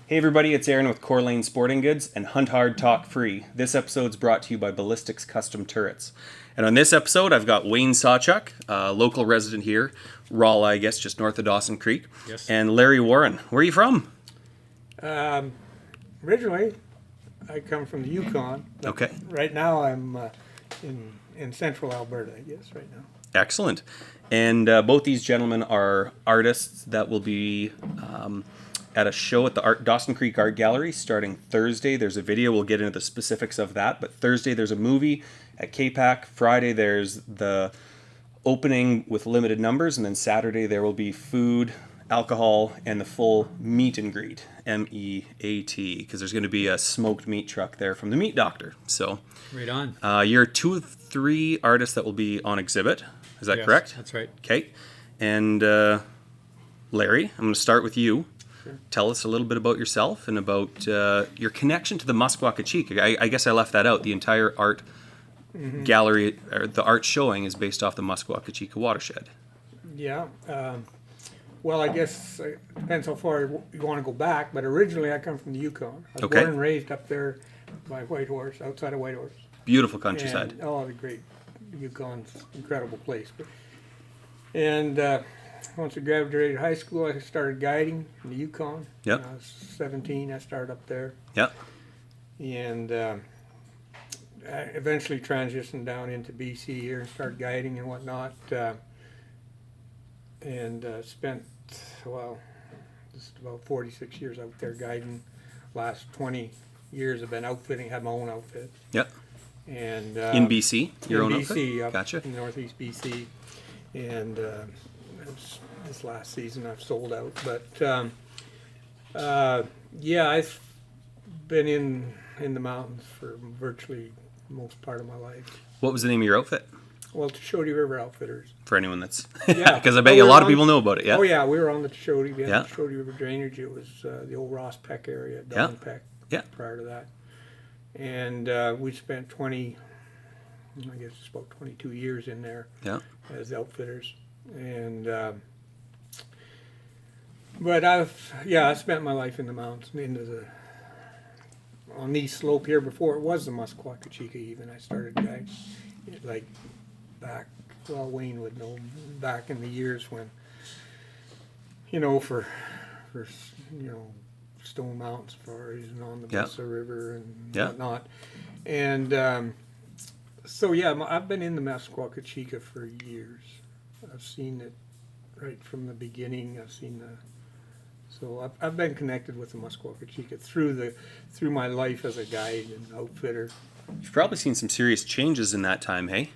Hey everybody, it's Aaron with Corlane Sporting Goods and Hunt Hard Talk Free. This episode's brought to you by Ballistics Custom Turrets. And on this episode, I've got Wayne Sawchuk, a local resident here, Rolla, I guess, just north of Dawson Creek. Yes. And Larry Warren. Where are you from? Originally, I come from the Yukon. Okay. Right now, I'm in central Alberta, I guess, right now. Excellent. And both these gentlemen are artists that will be at a show at the Dawson Creek Art Gallery starting Thursday. There's a video. We'll get into the specifics of that. But Thursday, there's a movie at KPAC. Friday, there's the opening with limited numbers. And then Saturday, there will be food, alcohol, and the full meet and greet, MEAT, because there's going to be a smoked meat truck there from the Meat Doctor. So, Right on. you're 2 of 3 artists that will be on exhibit. Is that Yes, correct? That's right. Okay. And Larry, I'm going to start with you. Sure. Tell us a little bit about yourself and about your connection to the Muskwa-Kechika. I guess I left that out. The entire art gallery, or the art showing, is based off the Muskwa-Kechika watershed. Yeah. Well, I guess it depends how far you want to go back, but originally I come from the Yukon. I was Okay. born and raised up there by Whitehorse, outside of Whitehorse. Beautiful countryside. And, the great Yukon's an incredible place. And once I graduated high school, I started guiding in the Yukon. Yep. When I was 17, I started up there. Yep. And I eventually transitioned down into BC here and started guiding and whatnot. And spent, just about 46 years out there guiding. Last 20 years I've been outfitting, had my own outfit. Yep. And In BC, your own in outfit? BC, up Gotcha. in northeast BC. And this last season I've sold out. But I've been in the mountains for virtually most part of my life. What was the name of your outfit? Well, Shoshone River Outfitters. For anyone that's... Yeah. Because I bet you a lot of people know about it, yeah? Oh yeah, we were on the Shoshone. We had Yeah. the Shoshone River drainage. It was the old Ross Peck area, Yeah. Don Peck. Yeah. Prior to that, and we spent I guess it's about 22 years in there Yeah. as outfitters, and but I spent my life in the mountains, on the slope here before it was the Muskwa-Kechika. Even I started guiding, like back. Well, Wayne would know, back in the years when, for Stone Mountains for and on the Yeah. Muskwa River and Yeah. whatnot, and I've been in the Muskwa-Kechika for years. I've seen it right from the beginning. I've been connected with the Muskwa-Kechika through my life as a guide and outfitter. You've probably seen some serious changes in that time, hey?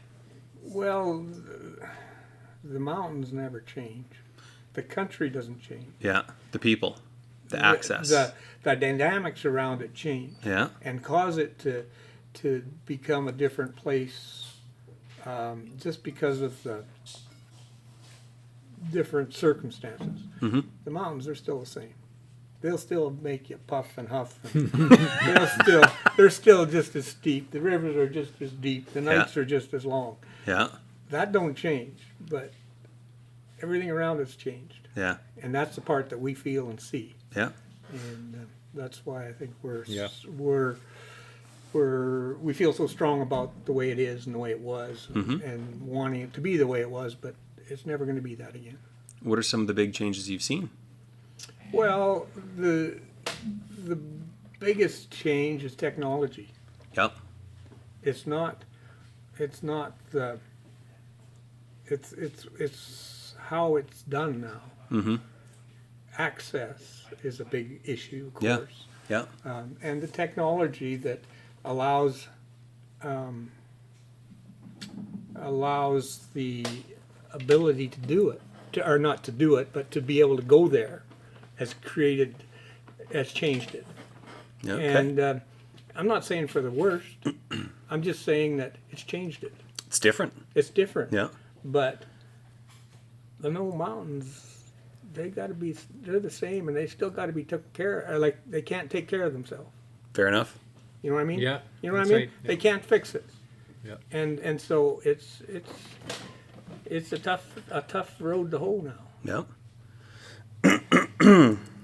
Well, the mountains never change. The country doesn't change. Yeah. The people. The access. The dynamics around it change. Yeah. And cause it to become a different place just because of the different circumstances. Mm-hmm. The mountains are still the same. They'll still make you puff and huff. And they're still just as steep. The rivers are just as deep. The nights are just as long. Yeah. That don't change, but everything around us changed. Yeah. And that's the part that we feel and see. Yeah. And that's why I think Yeah. we feel so strong about the way it is and the way it was, and wanting it to be the way it was, but it's never going to be that again. What are some of the big changes you've seen? Well, the biggest change is technology. Yep. It's how it's done now. Mm-hmm. Access is a big issue, of Yeah. course. Yeah. And the technology that allows the ability to do it, or not to do it, but to be able to go there, has changed it. Okay. And I'm not saying for the worst. I'm just saying that it's changed it. It's different. It's different. Yeah. But the no mountains, they're the same, and they still got to be taken care of. Like, they can't take care of themselves. Fair enough. You know what I mean? Yeah, You know what I that's mean? right. They can't fix it. Yeah. And so it's a tough road to hoe now. Yeah.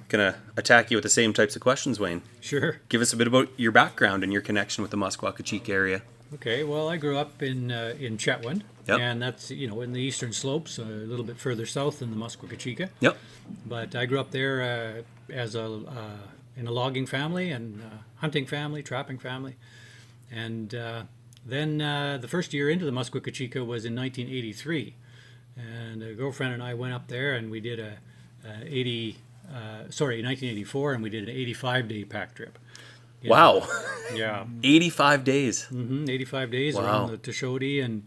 gonna attack you with the same types of questions, Wayne. Sure. Give us a bit about your background and your connection with the Muskwa-Kechika area. Okay. Well, I grew up in Chetwynd, Yep. and that's in the eastern slopes, a little bit further south than the Muskwa-Kechika. Yep. But I grew up there as in a logging family and hunting family, trapping family, and then the first year into the Muskwa-Kechika was in 1983, and a girlfriend and I went up there and we did 1984, and we did an 85-day pack trip. Wow. Yeah. 85 days. 85 days Wow. around the Tashodi and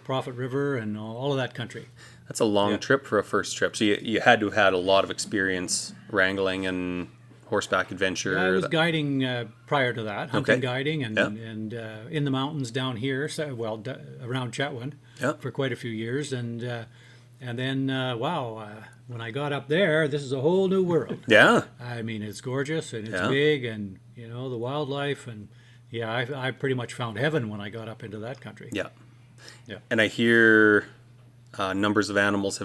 Prophet River and all of that country. That's a long Yeah. trip for a first trip. So you had to have had a lot of experience wrangling and horseback adventure. I was guiding prior to that, hunting Okay. guiding, and Yeah. in the mountains down here, around Chetwynd, Yeah. for quite a few years, and then when I got up there, this is a whole new world. Yeah. I mean, it's gorgeous and it's Yeah. big, and the wildlife, and I pretty much found heaven when I got up into that country. Yeah. Yeah. And I hear numbers of animals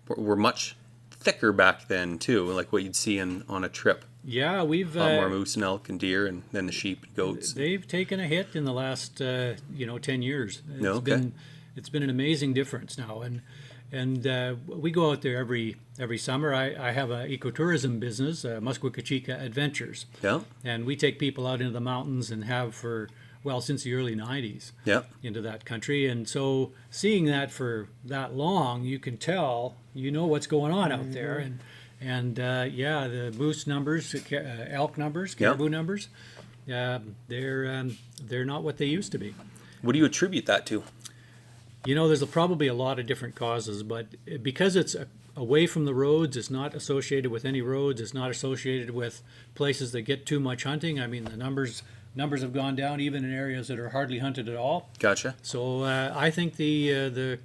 were much thicker back then too, like what you'd see on a trip. Yeah, we've A lot more moose and elk and deer, and then the sheep and goats. they've taken a hit in the last 10 years. Okay. It's been an amazing difference now, and we go out there every summer. I have an ecotourism business, Muskwa-Kechika Adventures, Yeah. and we take people out into the mountains and have since the early 90s Yeah. into that country. And so seeing that for that long, you can tell, what's going on out there. And the moose numbers, elk numbers, caribou numbers, they're not what they used to be. What do you attribute that to? There's probably a lot of different causes, but because it's away from the roads, it's not associated with any roads, it's not associated with places that get too much hunting. I mean, the numbers have gone down even in areas that are hardly hunted at all. Gotcha. So I think the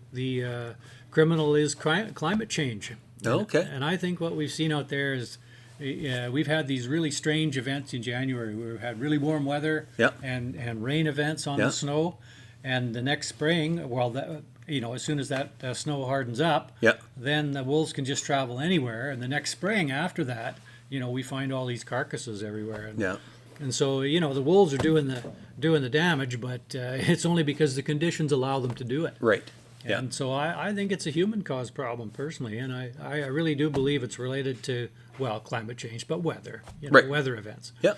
criminal is climate change. Okay. And I think what we've seen out there is we've had these really strange events in January. We've had really warm weather Yep. and rain events on Yep. the snow. And the next spring, as soon as that snow hardens up, Yep. then the wolves can just travel anywhere. And the next spring after that, we find all these carcasses everywhere. Yeah. And so, the wolves are doing the damage, but it's only because the conditions allow them to do it. Right. Yeah. And so I think it's a human-caused problem personally, and I really do believe it's related to, climate change, but weather, Right. weather events. Yeah.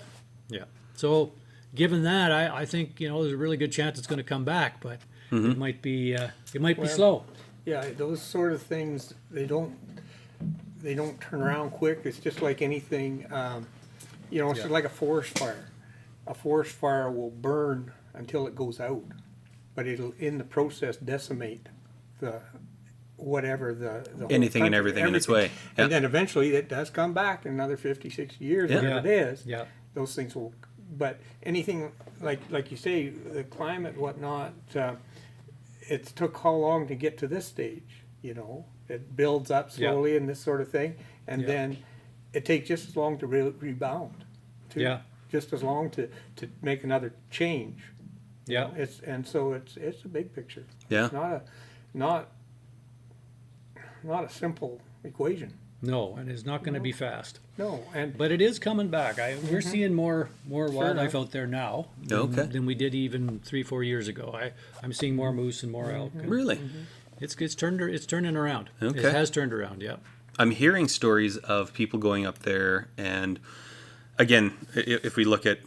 Yeah. So given that, I think, there's a really good chance it's going to come back, but it might be slow. Yeah, those sort of things, they don't turn around quick. It's just like anything, it's Yeah. like a forest fire. A forest fire will burn until it goes out, but it'll in the process decimate the whole Anything and country, everything in its way. Yeah. And then eventually it does come back in another 50, 60 years, Yeah. whatever it is. Yeah. Those things will, but anything like you say, the climate, whatnot, it took how long to get to this stage? It builds up slowly and this sort of thing, and Yeah. then it takes just as long to rebound. Too. Yeah. Just as long to make another change. Yeah. It's a big picture. Yeah. It's not a simple equation. No, and it's not going to be fast. No, But it is coming back. We're seeing more wildlife enough. out there now Okay. than we did even 3-4 years ago. I'm seeing more moose and more elk. Really? It's turning around. Okay. It has turned around. Yeah. I'm hearing stories of people going up there, and again, if we look at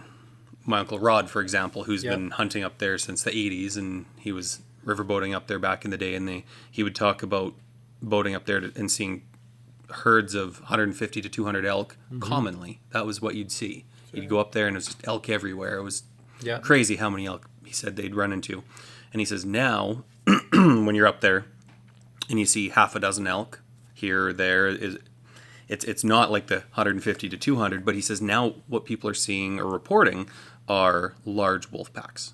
my Uncle Rod, for example, who's Yep. been hunting up there since the 80s, and he was riverboating up there back in the day, and he would talk about boating up there and seeing herds of 150 to 200 elk commonly. That was what you'd see. You'd go up there and it was just elk everywhere. It was Yeah. crazy how many elk he said they'd run into. And he says now, when you're up there and you see half a dozen elk here or there, it's not like the 150 to 200, but he says now what people are seeing or reporting are large wolf packs.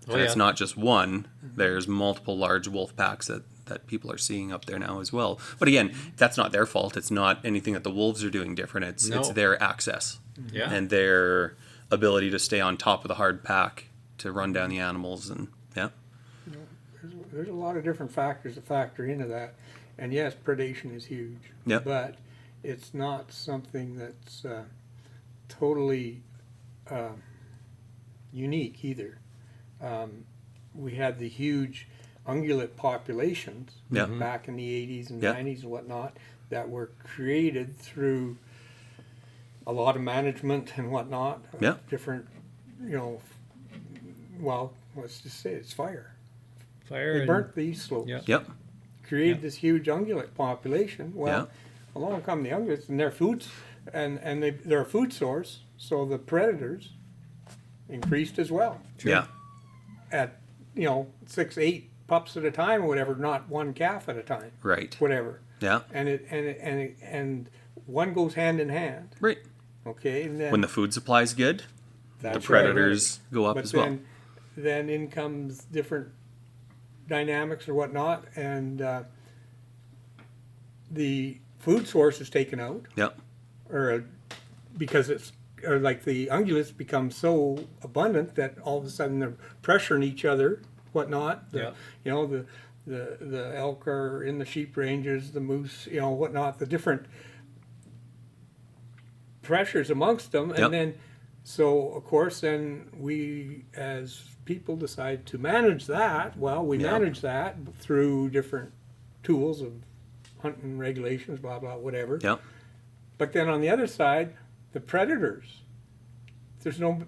Oh, And it's yeah. not just one. There's multiple large wolf packs that people are seeing up there now as well. But again, that's not their fault. It's not anything that the wolves are doing different. It's No. their access Yeah. and their ability to stay on top of the hard pack to run down the animals. And yeah, there's a lot of different factors that factor into that, and yes, predation is huge. Yep. But it's not something that's totally unique either. We had the huge ungulate populations Yeah. back in the 80s and Yeah. 90s and whatnot that were created through a lot of management and whatnot. Yeah. Different, well, let's just say it's fire. Fire They and- burnt these slopes. Yeah. Yep. Created Yeah. this huge ungulate population. Well, along come the ungulates and their foods, and they're a food source, so the predators increased as well. Yeah. At 6, 8 pups at a time or whatever, not one calf at a time, Right. whatever. Yeah. And one goes hand in hand. Right. Okay, and then When the food supply's good, the that's predators go up but as well. then in comes different dynamics or whatnot, and the food source is taken out, Yep. because like the ungulates become so abundant that all of a sudden they're pressuring each other, whatnot. Yeah. The elk are in the sheep ranges, the moose, whatnot. The different pressures amongst them, and Yep. then so of course then we as people decide to manage that. Well, we Yeah. manage that through different tools of hunting regulations, blah blah, whatever. Yep. But then on the other side, the predators, there's not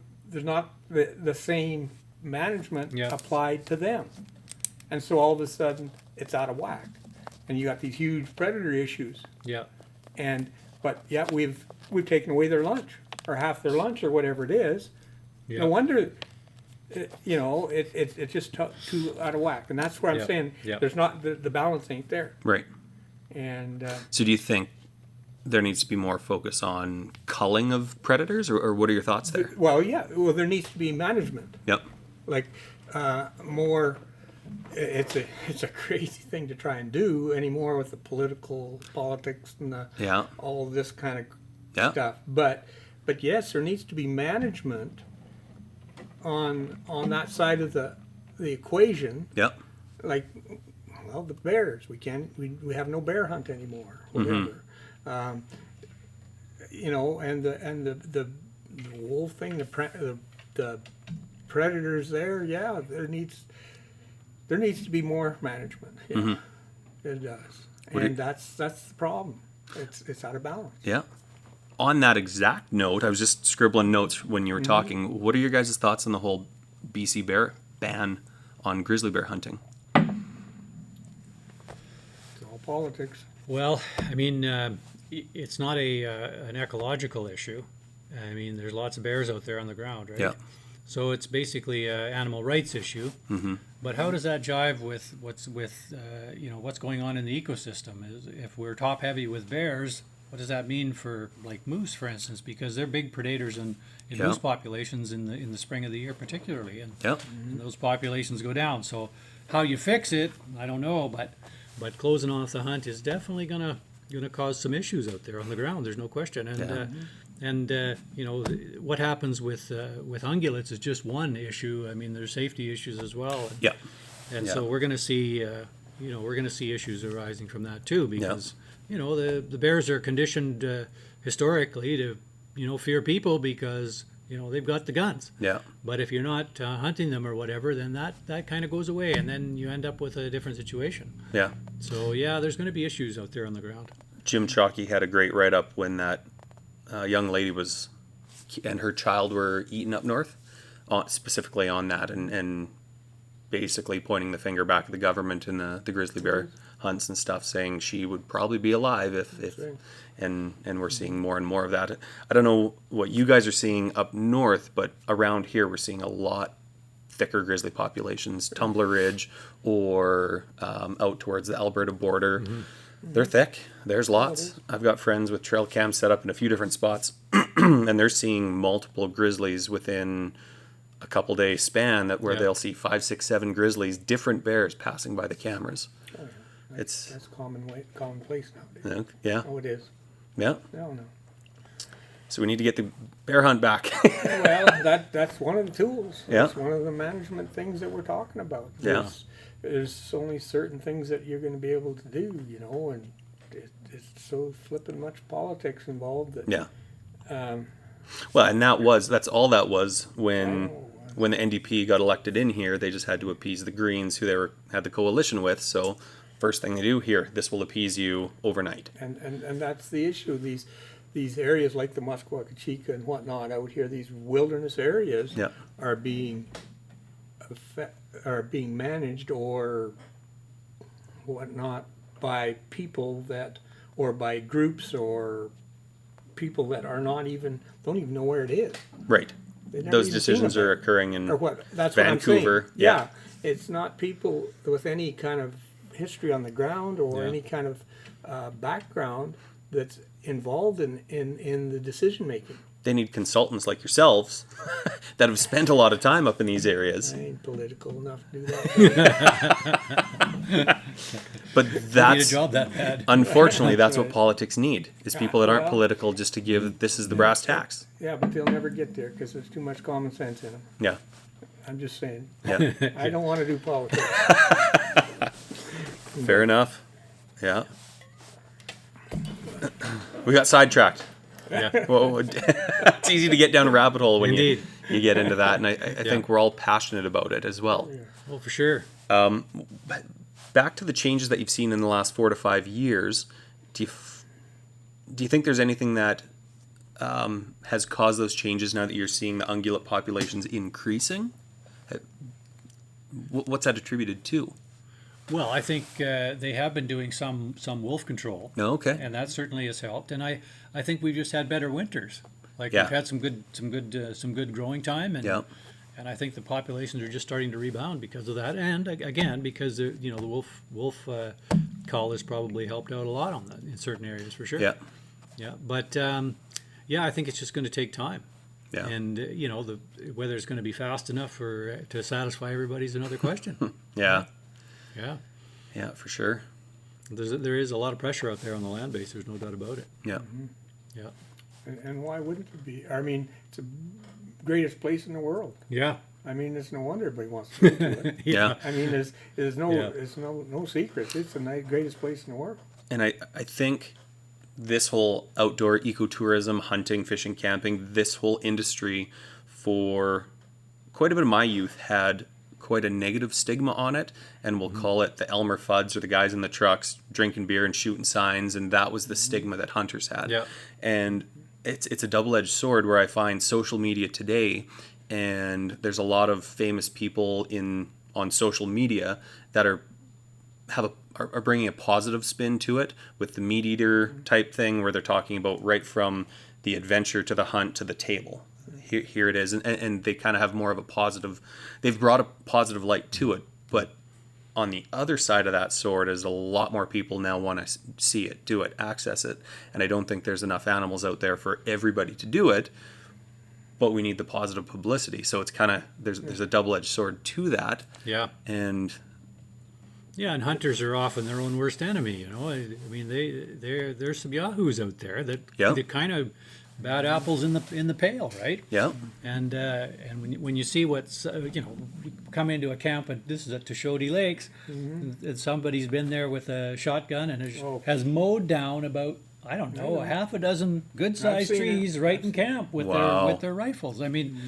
the same management Yeah. applied to them, and so all of a sudden it's out of whack, and you got these huge predator issues. Yeah. But yet we've taken away their lunch or half their lunch or whatever it is. Yeah. No wonder. It's just too out of whack, and that's what I'm Yeah. saying. Yeah. There's not the balance ain't there, Right. and So do you think there needs to be more focus on culling of predators, or what are your thoughts there? well, there needs to be management. Yep. Like more. It's a crazy thing to try and do anymore with the politics and Yeah. all of this kind of Yeah. stuff. But yes, there needs to be management on that side of the equation. Yep. Like, well, the bears, we have no bear hunt anymore, whatever. And the wolf thing, the predators there, yeah, there needs to be more management. Yeah, it does, and that's the problem. It's out of balance. Yeah. On that exact note, I was just scribbling notes when you were talking. What are your guys' thoughts on the whole BC bear ban on grizzly bear hunting? It's all politics. Well, I mean, it's not an ecological issue. I mean, there's lots of bears out there on the ground, right? Yeah. So it's basically an animal rights issue. Mm-hmm. But how does that jive with what's going on in the ecosystem? If we're top heavy with bears, what does that mean for like moose, for instance? Because they're big predators in Yeah. moose populations in the spring of the year, particularly, and Yep. those populations go down. So how you fix it, I don't know, but closing off the hunt is definitely gonna cause some issues out there on the ground. There's no question. And what happens with ungulates is just one issue. I mean, there's safety issues as well. Yeah. And Yeah. so we're going to see, issues arising from that too, because the bears are conditioned historically to fear people because they've got the guns. Yeah. But if you're not hunting them or whatever, then that kind of goes away, and then you end up with a different situation. Yeah. So yeah, there's going to be issues out there on the ground. Jim Chalky had a great write-up when that young lady and her child were eaten up north, specifically on that, and basically pointing the finger back at the government and the grizzly bear hunts and stuff, saying she would probably be alive if right. and we're seeing more and more of that. I don't know what you guys are seeing up north, but around here we're seeing a lot thicker grizzly populations, Tumbler Ridge or out towards the Alberta border. Mm-hmm. They're thick. There's lots. I've got friends with trail cams set up in a few different spots, and they're seeing multiple grizzlies within a couple day span where Yeah. they'll see 5, 6, 7 grizzlies, different bears passing by the cameras. Oh, yeah. It's That's commonplace nowadays. yeah, Oh, it is. yeah. No. So we need to get the bear hunt back. Well, that's one of the tools. Yeah. That's one of the management things that we're talking about. Yeah. There's only certain things that you're going to be able to do, and it's so flippin' much politics involved that. Yeah. Um, Well, and that's all that was when the NDP got elected in here. They just had to appease the Greens, who had the coalition with. So, first thing they do here, this will appease you overnight. and that's the issue. These areas like the Muskwa-Kechika and whatnot out here, these wilderness areas, Yeah. are being managed or whatnot by people or by groups or people that are don't even know where it is. Right. They've never Those even decisions seen it. are occurring in Or what? That's Vancouver. What I'm saying. Yeah, it's not people with any kind of history on the ground or Yeah. any kind of background that's involved in the decision making. They need consultants like yourselves that have spent a lot of time up in these areas. I ain't political enough to do that. But Need a that's job that bad. unfortunately that's what Right. politics need is people that aren't Well- political just to give this is the brass tacks. Yeah, but they'll never get there because there's too much common sense in them. Yeah. I'm just saying. Yeah. I don't want to do politics. Fair enough. Yeah. We got sidetracked. Yeah. Well, it's easy to get down a rabbit hole when Indeed. you get into that, and I think we're all passionate about it as well. Well, for sure. Back to the changes that you've seen in the last 4 to 5 years, do you think there's anything that has caused those changes now that you're seeing the ungulate populations increasing? What's that attributed to? Well, I think they have been doing some wolf control. No, okay. And that certainly has helped. And I think we've just had better winters. Like Yeah. we've had some good growing time, and Yeah. and I think the populations are just starting to rebound because of that. And again, because the wolf call has probably helped out a lot on that in certain areas for sure. Yeah. Yeah. But yeah, I think it's just going to take time. Yeah. And whether it's going to be fast enough to satisfy everybody is another question. Yeah. Yeah. Yeah, for sure. There is a lot of pressure out there on the land base. There's no doubt about it. Yeah. Yeah. And why wouldn't it be? I mean, it's the greatest place in the world. Yeah. I mean, it's no wonder everybody wants to go to it. Yeah. I mean, there's Yeah. no secret. It's the greatest place in the world. And I think this whole outdoor ecotourism, hunting, fishing, camping, this whole industry for quite a bit of my youth had quite a negative stigma on it, and we'll call it the Elmer Fuds or the guys in the trucks drinking beer and shooting signs, and that was the stigma that hunters had. Yeah. And it's a double-edged sword where I find social media today, and there's a lot of famous people on social media that are bringing a positive spin to it with the meat eater type thing where they're talking about right from the adventure to the hunt to the table. Here it is. And they kind of have more of a positive, they've brought a positive light to it. But on the other side of that sword is a lot more people now want to see it, do it, access it. And I don't think there's enough animals out there for everybody to do it. But we need the positive publicity. So it's kind of, there's a double-edged sword to that. Yeah. And Yeah, and hunters are often their own worst enemy. I mean, there's some yahoos out there that Yeah. they're kind of bad apples in the pail, right? yeah, And when you see what's we come into a camp and this is at Toshodi Lakes, and somebody's been there with a shotgun and has mowed down about a half a dozen good sized I've seen trees right in camp with Wow. their rifles. I mean,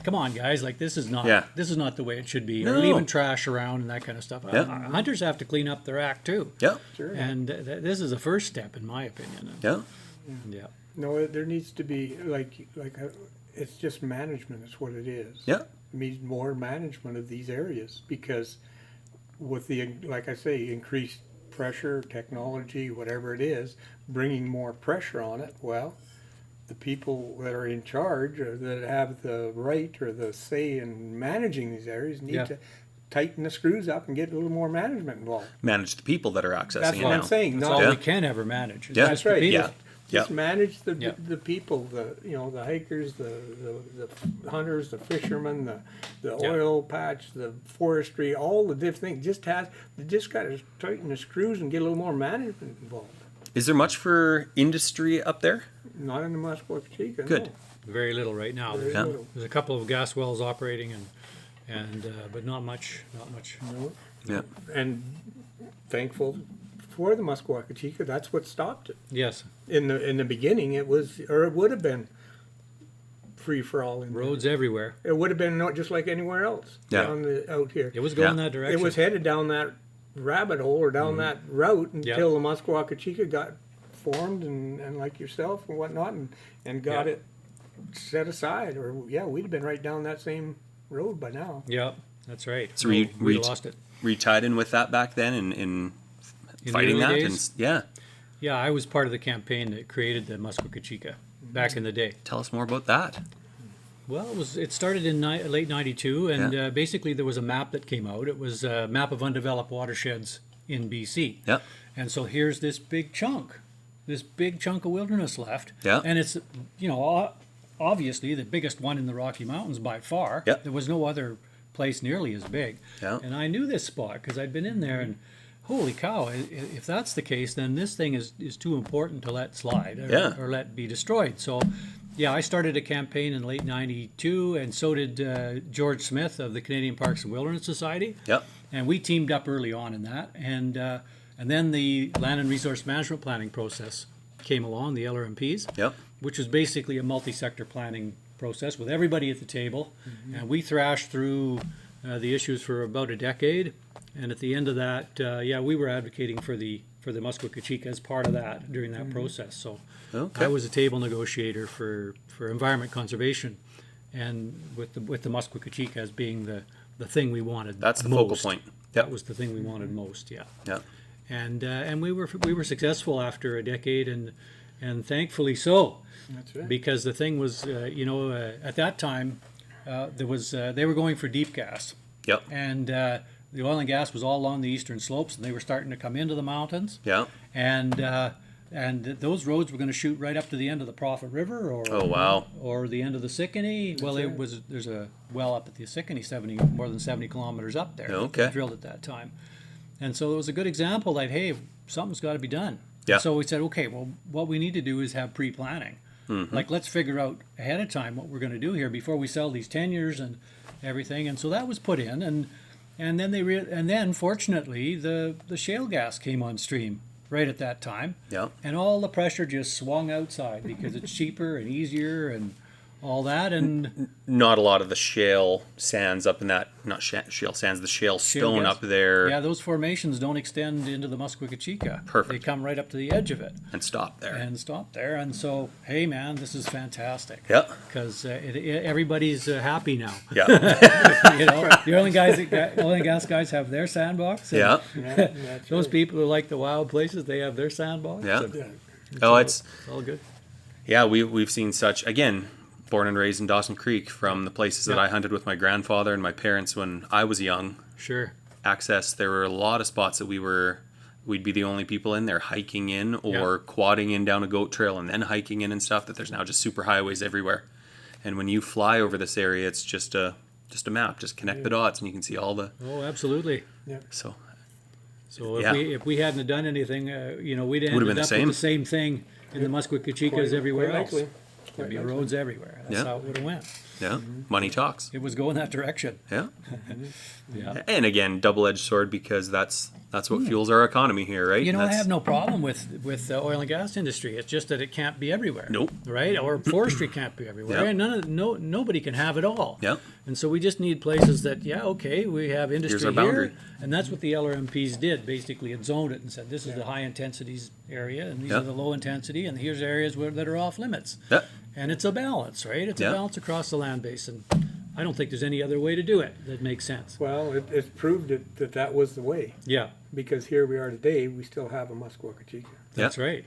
come on, guys! Like this is not Yeah. the way it should be. No. Or leaving trash around and that kind of stuff. Yeah. Hunters have to clean up their act too. yeah, Sure. And this is a first step, in my opinion. yeah, Yeah. No, there needs to be it's just management is what it is. yeah, It needs more management of these areas because with the, like I say, increased pressure, technology, whatever it is, bringing more pressure on it, well, the people that are in charge or that have the right or the say in managing these areas need Yeah. to tighten the screws up and get a little more management involved. manage the people that are accessing That's it what now. I'm saying. That's Not all Yeah. we can ever manage. is Yeah. just That's the right. people. Yeah. Just Yeah. manage the Yeah. the people, the hikers, the hunters, the fishermen, the Yeah. oil patch, the forestry, all the different things. They just got to tighten the screws and get a little more management involved. Is there much for industry up there? Not in the Muskwa-Kechika. Good. No. Very little right now. Very Yeah. little. There's a couple of gas wells operating, but not much. No. Yeah, And thankful for the Muskwa-Kechika. That's what stopped it. Yes. In the beginning, it was, or it would have been free for all in there. Roads everywhere. It would have been just like anywhere else out here. It was going Yeah. that direction. It was headed down that rabbit hole or down that route until the Muskwa-Kechika got formed and like yourself and whatnot and got it set aside. Or we'd have been right down that same road by now. Yeah, that's right. So we lost it. Were you tied in with that back then in the fighting early that? days? Yeah, I was part of the campaign that created the Muskwa-Kechika back in the day. Tell us more about that. Well, it started in late '92, and basically there was a map that came out. It was a map of undeveloped watersheds in BC. Yeah. And so here's this big chunk of wilderness left. Yeah. And it's, obviously the biggest one in the Rocky Mountains by far. Yeah. There was no other place nearly as big. Yeah. And I knew this spot because I'd been in there, and holy cow, if that's the case, then this thing is too important to let slide or let be destroyed. So, I started a campaign in late '92, and so did George Smith of the Canadian Parks and Wilderness Society. Yep. And we teamed up early on in that. And then the Land and Resource Management Planning process came along, the LRMPs, Yep. which was basically a multi-sector planning process with everybody at the table. And we thrashed through the issues for about a decade. And at the end of that, we were advocating for the Muskwa-Kechika as part of that during that process. So I was a table negotiator for environment conservation, and with the Muskwa-Kechika as being the thing we wanted. That's the most. focal point. That was the thing we wanted most. Yeah. Yeah. And we were successful after a decade, and thankfully so. That's right. Because the thing was, at that time, they were going for deep gas. Yep. And the oil and gas was all along the eastern slopes, and they were starting to come into the mountains. Yeah. And those roads were going to shoot right up to the end of the Prophet River, or the end of the Sicannie. Well, there's a well up at the Sicannie, more than 70 kilometers up there. Okay. Drilled at that time, and so it was a good example that hey, something's got to be done. Yeah. So we said, okay, well, what we need to do is have pre-planning. Like, let's figure out ahead of time what we're going to do here before we sell these tenures and everything. And so that was put in, and then fortunately the shale gas came on stream right at that time. Yeah. And all the pressure just swung outside because it's cheaper and easier and all that. And Not a lot of the shale sands up in that, not shale sands, the shale stone gas. up there. Yeah, those formations don't extend into the Muskwa-Kechika. Perfect. They come right up to the edge of it And stop there. and stop there. And so, hey man, this is fantastic. Yeah. Because everybody's happy now. Yeah. The oil and gas guys have their sandbox. And Yeah. That's Those right. people who like the wild places, they have their sandbox. Yeah. and Yeah. Oh, it's all good. we've seen such, again, born and raised in Dawson Creek, from the places that I hunted with my grandfather and my parents when I was young. Sure. Access, there were a lot of spots that we'd be the only people in there hiking in or quadding in down a goat trail and then hiking in and stuff, that there's now just super highways everywhere. And when you fly over this area, it's just a map, just connect the dots and you can see all the, Oh, absolutely. so So Yeah. if we hadn't have done anything, we'd ended been the up same. with the same thing in the Muskwa-Kechika as everywhere Quite else. likely. There'd be Quite likely. roads everywhere. That's Yeah. how it would have went. yeah, money talks. It was going that direction. Yeah. Yeah. And again, double-edged sword, because that's what fuels our economy here, right? You know, And I that's- have no problem with the oil and gas industry. It's just that it can't be everywhere. Nope. Right? Or forestry can't be everywhere. Yep. And nobody can have it all. Yep. And so we just need places that, we have industry our boundary. here. And that's what the LRMPs did. Basically, it zoned it and said, this is the high intensities area, and these Yep. are the low intensity, and here's areas that are off limits. Yeah. And it's a balance, right? It's Yeah. a balance across the land base. And I don't think there's any other way to do it that makes sense. Well, it's proved that was the way, Yeah, because here we are today, we still have a Muskwa-Kechika, that's right.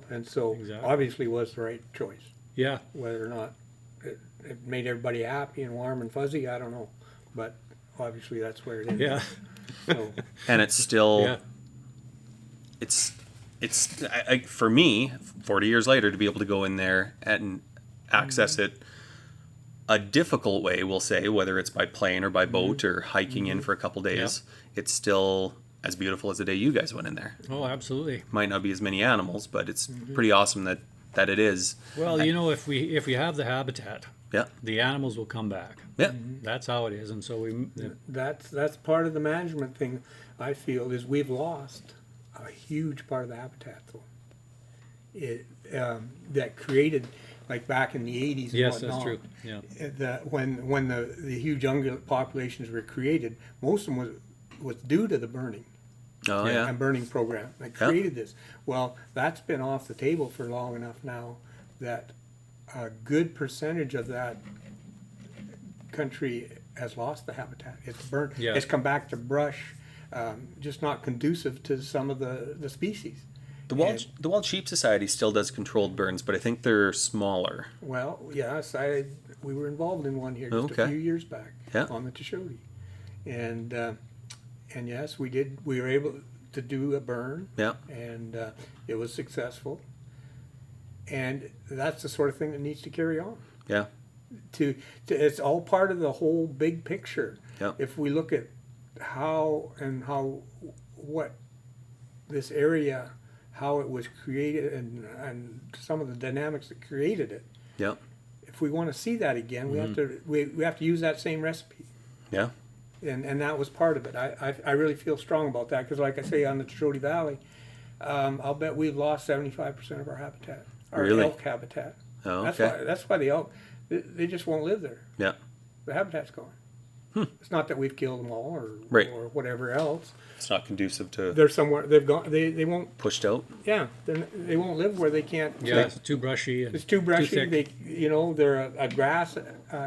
and so Exactly. obviously was the right choice. Yeah. Whether or not it made everybody happy and warm and fuzzy, I don't know, but obviously that's where it is. Yeah. So, And it's still, Yeah. it's for me, 40 years later, to be able to go in there and access it a difficult way, we'll say, whether it's by plane or by boat or hiking in for a couple days, it's still as beautiful as the day you guys went in there. Oh, absolutely. Might not be as many animals, but it's pretty awesome that it is. Well, if we have the habitat, Yeah. the animals will come back. Yeah. That's how it is. And so that's part of the management thing, I feel, is we've lost a huge part of the habitat, though. It that created, like back in the 80s. Yes, and that's whatnot, true. Yeah. When the huge ungulate populations were created, most of them was due to the burning. Oh yeah. And burning program that created this. Well, that's been off the table for long enough now that a good percentage of that country has lost the habitat. It's burnt. Yeah. It's come back to brush, just not conducive to some of the species. The Wild Sheep Society still does controlled burns, but I think they're smaller. Well, yes, we were involved in one here just a few years back on the Tashodi, and yes, we did. We were able to do a burn, and it was successful. And that's the sort of thing that needs to carry on. Yeah. It's all part of the whole big picture. Yeah. If we look at what this area, how it was created, and some of the dynamics that created it. Yeah. If we want to see that again, we have to use that same recipe. Yeah. And that was part of it. I really feel strong about that because, like I say, on the Tashodi Valley, I'll bet we've lost 75% of our habitat, our elk habitat. Oh, okay. That's why the elk, they just won't live there. Yeah. The habitat's gone. It's not that we've killed them all or whatever else. It's not conducive to. They're somewhere. They've gone. They won't. Pushed out. Yeah. They won't live where they can't. Yeah, it's too brushy. And it's too brushy. Too thick. They're a grass.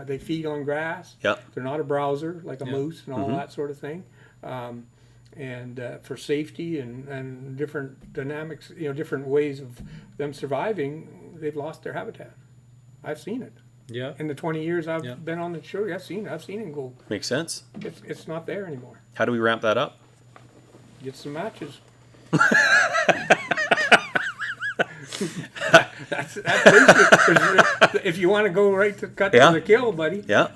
They feed on grass. Yeah. They're not a browser like a moose and all that sort of thing. And for safety and different dynamics, different ways of them surviving, they've lost their habitat. I've seen it. Yeah. In the 20 years I've been on the show, I've seen it go. Makes sense. It's not there anymore. How do we ramp that up? Get some matches. that's basically, if you want to go right to cut to the kill, buddy. Yeah.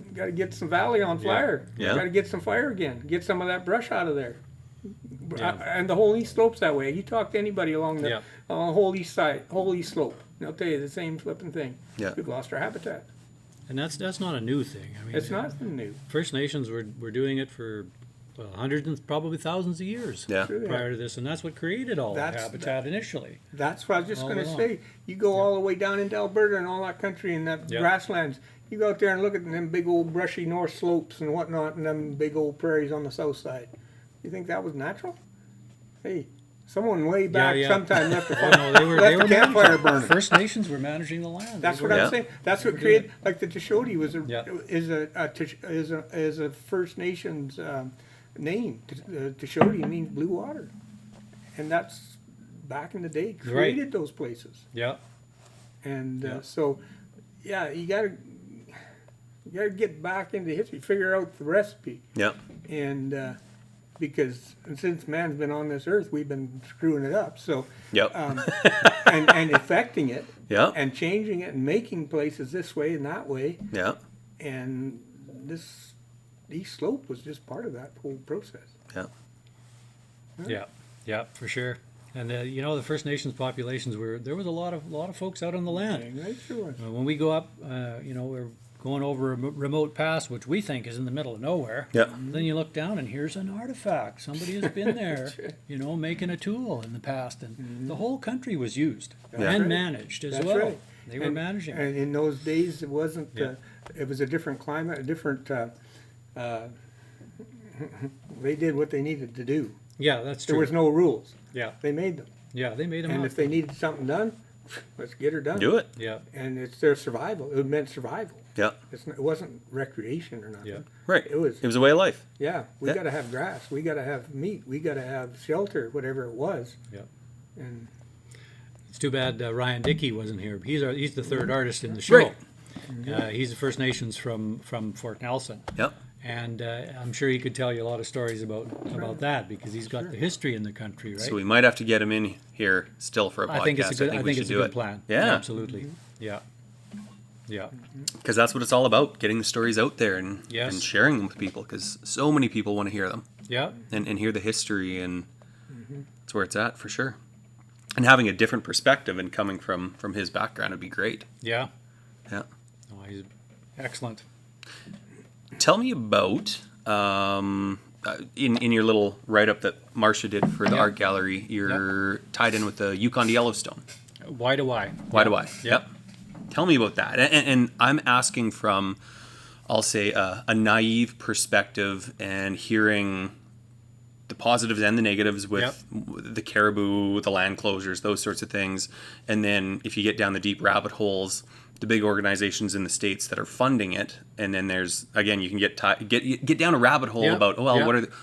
You got to get some valley on fire. Yeah. You got to get some fire again. Get some of that brush out of there. And the whole east slope's that way. You talk to anybody along the whole east side, whole east slope, and they'll tell you the same flipping thing. Yeah. We've lost our habitat. And that's not a new thing. I mean, It's not new. First Nations were doing it for hundreds and probably thousands of years prior to this, and that's what created all the habitat initially. That's what I was just going to say. You go all the way down into Alberta and all that country and that grasslands. You go out there and look at them big old brushy north slopes and whatnot, and them big old prairies on the south side. You think that was natural? Hey, someone way back sometime left the campfire burning. First Nations were managing the land. That's what I'm saying. That's what created, like the Tashodi is a First Nations name. Tashodi means blue water, and that's back in the day created those places. Yeah. And so, you gotta get back into history, figure out the recipe. Yeah. And because since man's been on this earth, we've been screwing it up. So, and affecting it, and changing it, and making places this way and that way. Yeah. And this east slope was just part of that whole process. Yeah. Yeah, for sure. And the First Nations populations there was a lot of folks out on the land. Yeah, sure was. When we go up, we're going over a remote pass, which we think is in the middle of nowhere. Yeah. Then you look down and here's an artifact. Somebody has been there, making a tool in the past, and the whole country was used and managed as well. Right. They were managing. And in those days, it wasn't. It was a different climate, a different. They did what they needed to do. Yeah, that's true. There was no rules. Yeah. They made them. Yeah, they made them. And if they needed something done, let's get her done. Do it. Yeah. And it's their survival. It meant survival. Yeah. It wasn't recreation or nothing. Yeah. Right. It was a way of life. Yeah. We got to have grass. We got to have meat. We got to have shelter, whatever it was. Yeah. And it's too bad Ryan Dickie wasn't here. He's the third artist in the show. Right. He's the First Nations from Fort Nelson. Yep. And I'm sure he could tell you a lot of stories about that because he's got the history in the country, right? So we might have to get him in here still for a podcast. I think it's a good plan. Yeah, absolutely. Yeah, yeah. Because that's what it's all about: getting the stories out there and Yes. sharing them with people. Because so many people want to hear them. Yeah. And hear the history, and that's where it's at for sure. And having a different perspective and coming from his background would be great. Yeah. Yeah. Oh, he's excellent. Tell me about in your little write-up that Marcia did for the Yeah. art gallery, you're tied in with the Yukon to Yellowstone. Why do I? Why do I? Yep. Tell me about that. And I'm asking from, I'll say, a naive perspective and hearing the positives and the negatives with the caribou, the land closures, those sorts of things. And then if you get down the deep rabbit holes, the big organizations in the States that are funding it, and then there's, again, you can get down a rabbit hole about,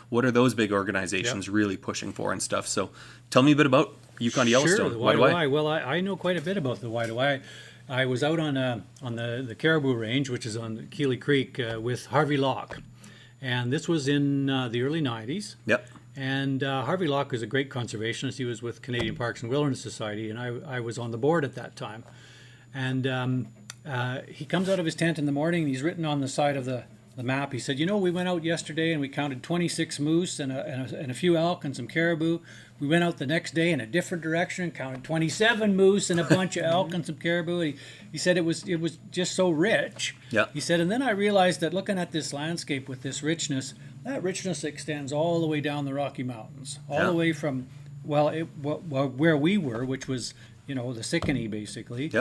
what are those big organizations really pushing for and stuff. So tell me a bit about Yukon to Yellowstone. Sure, the why do I? Well, I know quite a bit about the why do I. I was out on the Caribou Range, which is on Keeley Creek, with Harvey Locke. And this was in the early 90s. Yep. And Harvey Locke was a great conservationist. He was with Canadian Parks and Wilderness Society, and I was on the board at that time. And he comes out of his tent in the morning, and he's written on the side of the map. He said, we went out yesterday and we counted 26 moose and a few elk and some caribou. We went out the next day in a different direction and counted 27 moose and a bunch of elk and some caribou. He said it was just so rich. Yeah. He said, and then I realized that looking at this landscape with this richness, that richness extends all the way down the Rocky Mountains, all the way from, where we were, which was, the Sicannie basically,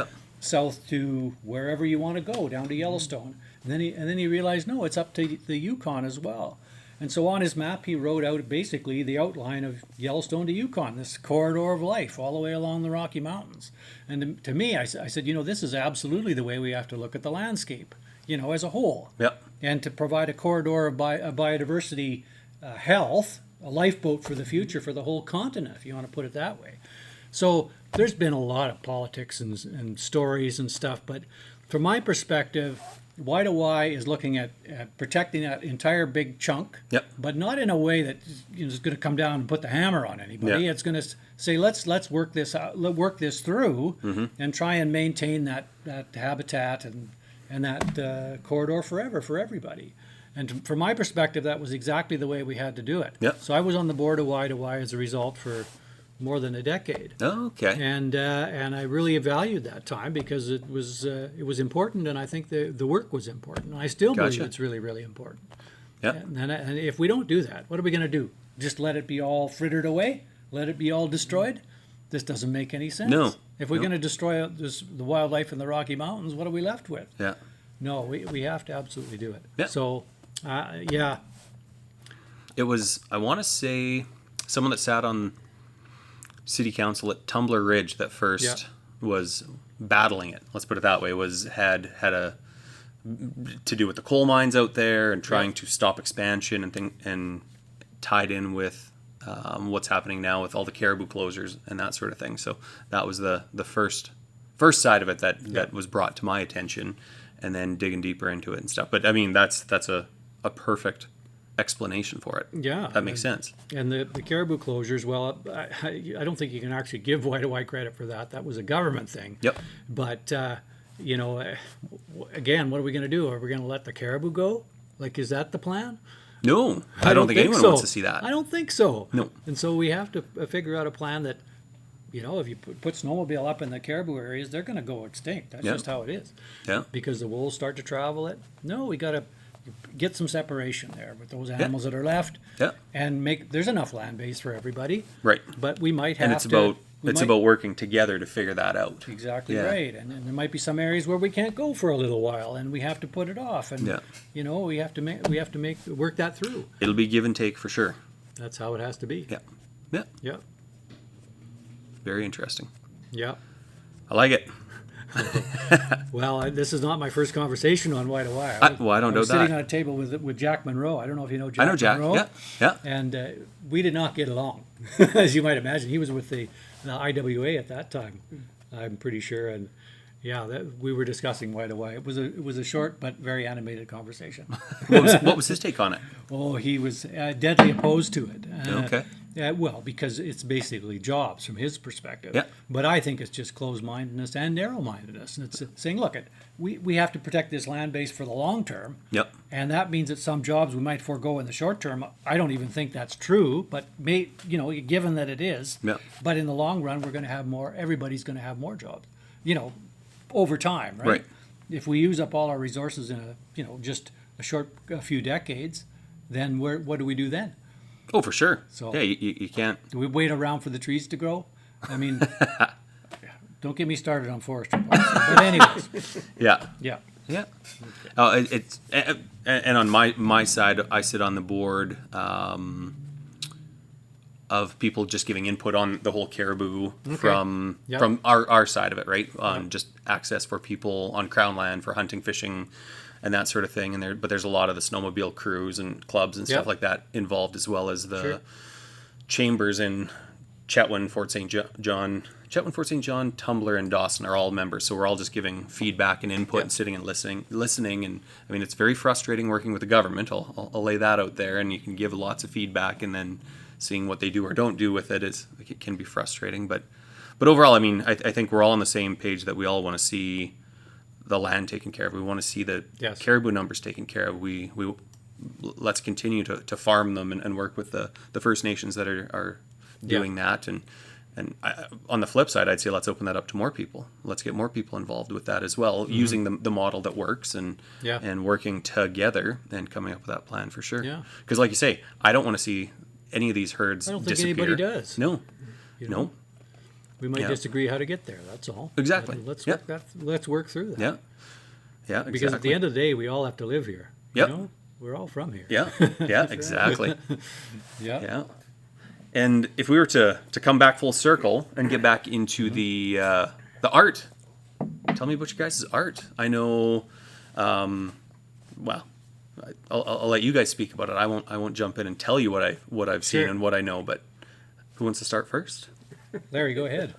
south to wherever you want to go, down to Yellowstone. And then he realized, no, it's up to the Yukon as well. And so on his map, he wrote out basically the outline of Yellowstone to Yukon, this corridor of life all the way along the Rocky Mountains. And to me, I said, this is absolutely the way we have to look at the landscape, as a whole. Yep. And to provide a corridor of biodiversity health, a lifeboat for the future for the whole continent, if you want to put it that way. So there's been a lot of politics and stories and stuff, but from my perspective, Why to Why is looking at protecting that entire big chunk, but not in a way that is going to come down and put the hammer on anybody. It's going to say, let's work this out, work this through, and try and maintain that habitat and that corridor forever for everybody. And from my perspective, that was exactly the way we had to do it. So I was on the board of Why to Why as a result for more than a decade. Oh, okay. And I really valued that time because it was important, and I think the work was important. And I still believe it's really, really important. And if we don't do that, what are we going to do? Just let it be all frittered away? Let it be all destroyed? This doesn't make any sense. No. If we're going to destroy the wildlife in the Rocky Mountains, what are we left with? Yeah. No, we have to absolutely do it. Yeah. So, It was, I want to say, someone that sat on city council at Tumbler Ridge that first was battling it. Let's put it that way. Had to do with the coal mines out there and trying to stop expansion and tied in with what's happening now with all the caribou closures and that sort of thing. So that was the first side of it that was brought to my attention, and then digging deeper into it and stuff. But I mean, that's a perfect explanation for it. Yeah, that makes sense. And the caribou closures, well, I don't think you can actually give Why to Why credit for that. That was a government thing. Yep. But again, what are we going to do? Are we going to let the caribou go? Like, is that the plan? No, I don't think anyone wants to see that. I don't think so. No. And so we have to figure out a plan that, if you put snowmobile up in the caribou areas, they're going to go extinct. That's just how it is. Yeah. Because the wolves start to travel it. No, we got to get some separation there with those animals that are left. Yeah. And there's enough land base for everybody. Right. But we might have it's about working together to figure that out. Exactly right. And there might be some areas where we can't go for a little while, and we have to put it off. And we have to work that through. It'll be give and take for sure. That's how it has to be. Yeah. Yeah. Yeah. Very interesting. Yeah. I like it. Well, this is not my first conversation on Why to Why. I don't know that. I was sitting on a table with Jack Monroe. I don't know if you know Jack. I know Jack. Monroe. Yeah. And we did not get along, as you might imagine. He was with the IWA at that time, I'm pretty sure. And we were discussing Why to Why. It was a short but very animated conversation. What was his take on it? Oh, he was deadly opposed to it. Okay. Well, because it's basically jobs from his perspective. Yeah. But I think it's just closed-mindedness and narrow-mindedness. And it's saying, look, we have to protect this land base for the long term. Yep. And that means that some jobs we might forego in the short term. I don't even think that's true, but given that it is. Yep. But in the long run, we're going to have more. Everybody's going to have more jobs. Over time, right? Right. If we use up all our resources in just a few decades, then what do we do then? Oh, for sure. So- yeah, you can't. Do we wait around for the trees to grow? I mean, don't get me started on forestry policy. But anyways, Yeah. yeah. Yeah. It's and on my side, I sit on the board of people just giving input on the whole caribou from Yep. from our side of it, right? On just access for people on Crown land for hunting, fishing, and that sort of thing. And there's a lot of the snowmobile crews and clubs and stuff Yep. like that involved, as well as the Sure. chambers in Chetwynd, Fort St. John, Tumbler, and Dawson are all members. So we're all just giving feedback and input and sitting and listening. And I mean, it's very frustrating working with the government. I'll lay that out there. And you can give lots of feedback, and then seeing what they do or don't do with it can be frustrating. But overall, I mean, I think we're all on the same page that we all want to see the land taken care of. We want to see the Yes. caribou numbers taken care of. We let's continue to farm them and work with the First Nations that are doing that. And on the flip side, I'd say let's open that up to more people. Let's get more people involved with that as well, using the model that works and working together and coming up with that plan for sure. Yeah. Because like you say, I don't want to see any of these herds I don't think disappear. anybody does. No. You No. know? We might Yeah. disagree how to get there. That's all. Exactly. But let's Yeah. let's work through that. Yeah. Yeah. Exactly. Because at the end of the day, we all have to live here. Yep. You know? We're all from here. Yeah. Yeah. Exactly. Yeah. Yeah. And if we were to come back full circle and get back into the art, tell me about your guys' art. I know, well, I'll let you guys speak about it. I won't jump in and tell you what I've seen Sure. and what I know. But who wants to start first? Larry, go ahead.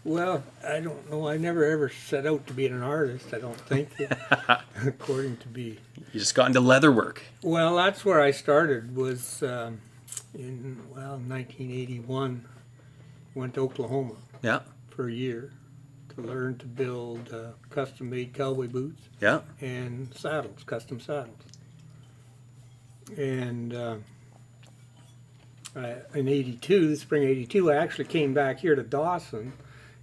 Well, I don't know. I never ever set out to be an artist. I don't think, according to be. You just got into leather work. Well, that's where I started. Was in 1981. Went to Oklahoma Yeah. for a year to learn to build custom-made cowboy boots Yeah. and saddles, custom saddles. And in '82, spring '82, I actually came back here to Dawson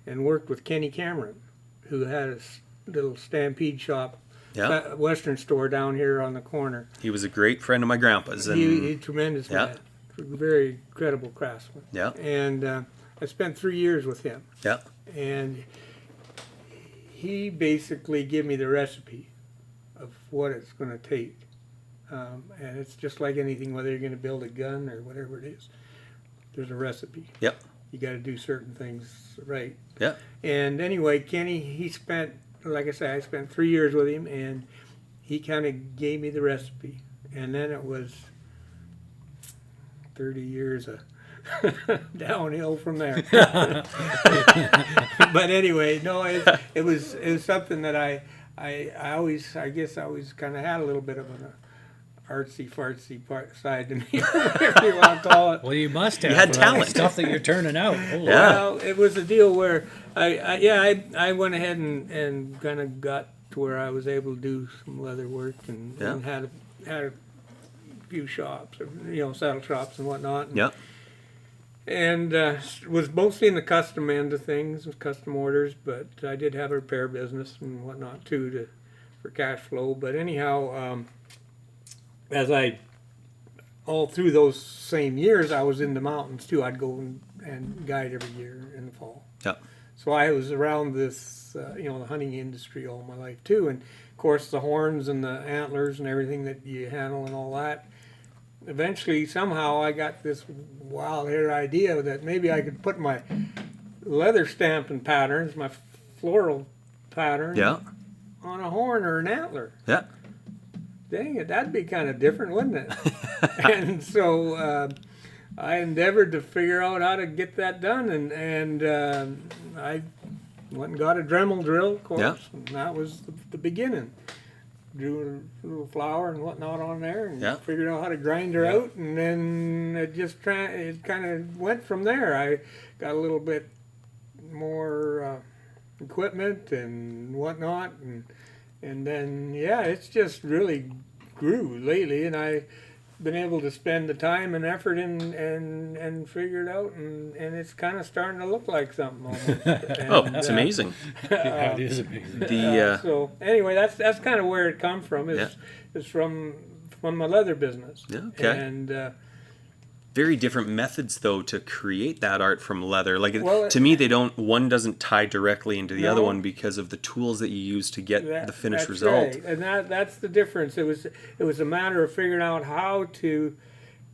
and worked with Kenny Cameron, who had a little stampede shop, Yeah. Western store down here on the corner. He was a great friend of my grandpa's. And He tremendous Yeah. man, very credible craftsman. Yeah. And I spent 3 years with him, Yeah. and he basically gave me the recipe of what it's going to take. And it's just like anything, whether you're going to build a gun or whatever it is, there's a recipe. Yep. You got to do certain things right. Yeah. And anyway, Kenny, he spent, like I said, I spent 3 years with him, and he kind of gave me the recipe. And then it was 30 years of downhill from there. But anyway, no, it was something that I always, I guess I always kind of had a little bit of an artsy fartsy side to me, whatever you want to call it. Well, you must have. You had for all the talent. stuff that you're turning out. Holy Yeah. Well, it was a deal where I went ahead and kind of got to where I was able to do some leather work and had a few shops, saddle shops and whatnot. Yeah. And was mostly in the custom end of things, with custom orders, but I did have a repair business and whatnot too for cash flow. But anyhow, as I all through those same years, I was in the mountains too. I'd go and guide every year in the fall. Yeah. So I was around this, the hunting industry all my life too. And of course, the horns and the antlers and everything that you handle and all that. Eventually, somehow, I got this wild hair idea that maybe I could put my leather stamping patterns, my floral pattern, Yeah. on a horn or an antler. Yeah. Dang it, that'd be kind of different, wouldn't it? And so I endeavored to figure out how to get that done, and I went and got a Dremel drill, of course, Yeah. and that was the beginning. Drew a little flour and whatnot on there, and Yeah. figured out how to grind her out, and then it kind of went from there. I got a little bit more equipment and whatnot, and then it's just really grew lately, and I've been able to spend the time and effort and figure it out, and it's kind of starting to look like something almost. Oh, it's amazing. Yeah, it is amazing. The So anyway, that's kind of where it come from. Is Yeah. is from from my leather business. Yeah, okay. And Very different methods, though, to create that art from leather. Like, Well, to me, one doesn't tie directly into the other No. one because of the tools that you use to get the finished that's result. right. And that's the difference. It was a matter of figuring out how to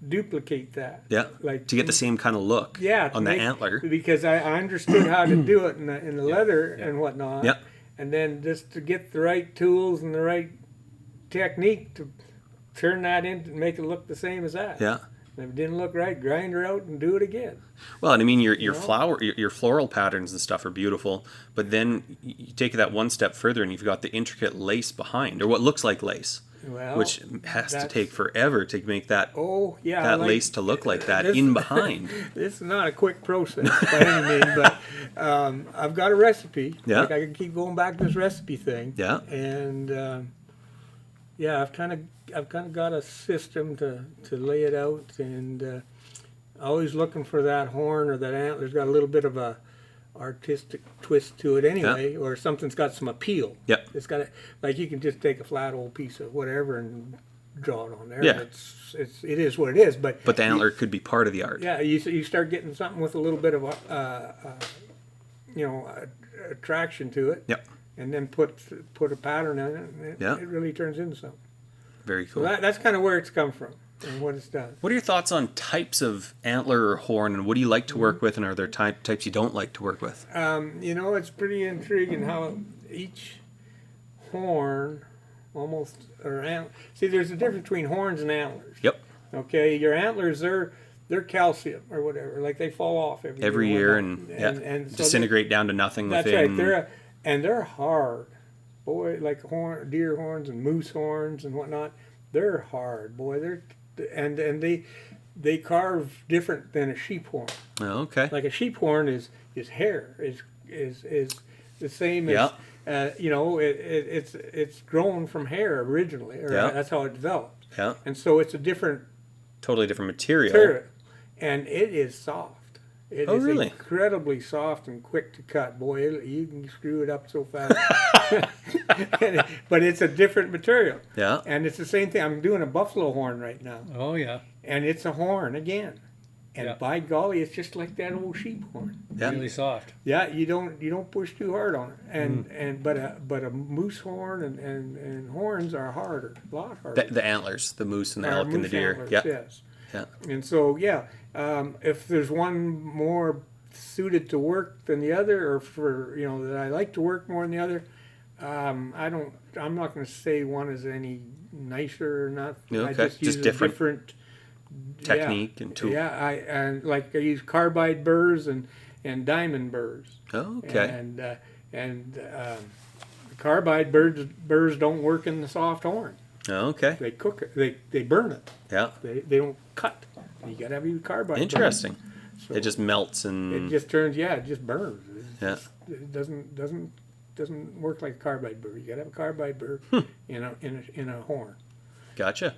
duplicate that. Yeah, Like to get the same kind of look yeah, on the antler. because I understood how to do it in the leather and whatnot. Yeah. And then just to get the right tools and the right technique to turn that into make it look the same as that. Yeah. If it didn't look right, grind her out and do it again. Well, and I mean, your know? your floral patterns and stuff are beautiful, but then you take that one step further and you've got the intricate lace behind, or what looks like lace, Well, which has to that's- take forever to make that Oh yeah, that like- lace to look like that this- in behind. This is not a quick process by any means, but I've got a recipe. Yeah. Like I can keep going back to this recipe thing. Yeah. And yeah, I've kind of got a system to lay it out, and always looking for that horn or that antler's got a little bit of a artistic twist to it anyway, or something's got some appeal. Yep. It's got like you can just take a flat old piece of whatever and draw it on there. Yeah. It is what it is, but But the antler could be part of the art. yeah, you start getting something with a little bit of attraction to it. Yep. And then put a pattern on it, and Yeah. it really turns into something. Very So cool. that's kind of where it's come from and what it's done. What are your thoughts on types of antler or horn, and what do you like to work with, and are there types you don't like to work with? It's pretty intriguing how each horn almost see, there's a difference between horns and antlers. Yep. Okay, your antlers they're calcium or whatever, like they fall off Every year and and so disintegrate down to nothing that's within. right. They're hard, boy. Like deer horns and moose horns and whatnot. They're hard, boy. And they carve different than a sheep horn. Oh, okay. Like a sheep horn is hair is the same as Yeah. it's grown from hair originally, or Yeah. that's how it developed. Yeah. And so it's a different Totally different material. material, and it is soft. It Oh, is really? incredibly soft and quick to cut. Boy, you can screw it up so fast. But it's a different material. Yeah. And it's the same thing. I'm doing a buffalo horn right now, Oh yeah, and it's a horn again. And Yeah. by golly, it's just like that old sheep horn. Yeah. really soft. Yeah, you don't push too hard on it. But a moose horn and horns are harder, a lot harder. The antlers, the moose and the Or elk and the moose deer. antlers, Yeah. Yes. Yeah. And so, if there's one more suited to work than the other, or for that I like to work more than the other, I'm not going to say one is any nicer or not. Yeah, I okay. just use Just a different different technique and tool. Yeah, I use carbide burrs and diamond burrs. Oh, okay. And carbide burrs don't work in the soft horn. Oh, okay. They cook it. They burn it. Yeah. They don't cut. You gotta have your carbide. burn. Interesting. So It just melts it and just turns. Yeah, it just burns. yeah. It doesn't work like a carbide burr. You gotta have a carbide burr in a horn. Gotcha.